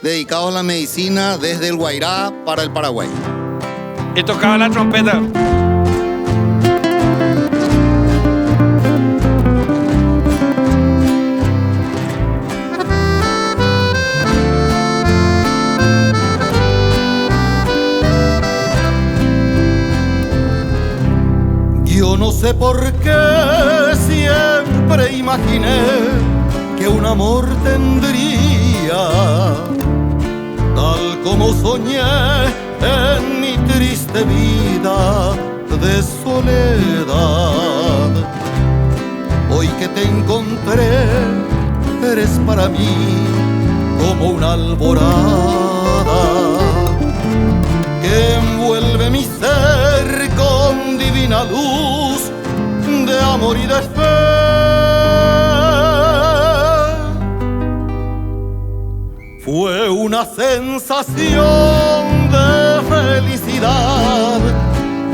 dedicados a la medicina desde el Guairá para el Paraguay. Y tocaba la trompeta. Yo no sé por qué siempre imaginé que un amor tendría, tal como soñé en mi triste vida de soledad. Hoy que te encontré, eres para mí como una alborada que envuelve mi ser con divina luz de amor y de fe. Fue una sensación de felicidad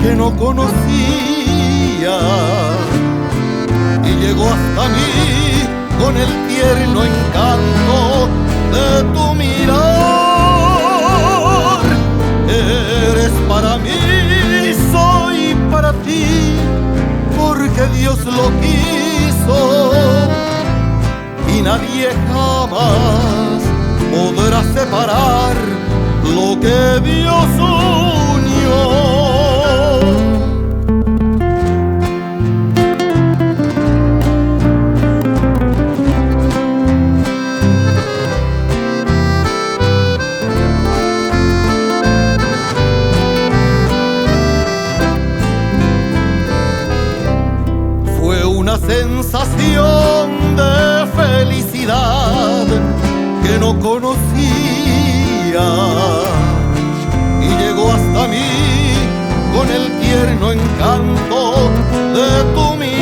que no conocía y llegó hasta mí con el tierno encanto de tu mirar. Eres para mí, soy para ti, porque Dios lo quiso y nadie jamás podrá separar lo que Dios unió. Fue una sensación de felicidad que no conocía y llegó hasta mí con el tierno encanto de tu mirar.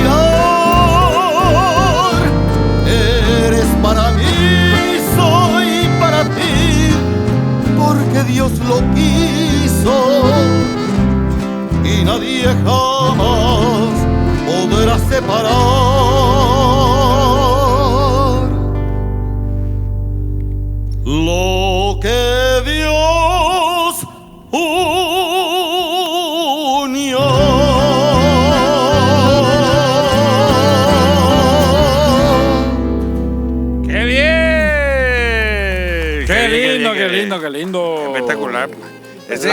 Eres para mí, soy para ti, porque Dios lo quiso y nadie jamás podrá separar lo que Dios unió. ¡Qué bien! Qué lindo, qué lindo, qué lindo. Espectacular. Ese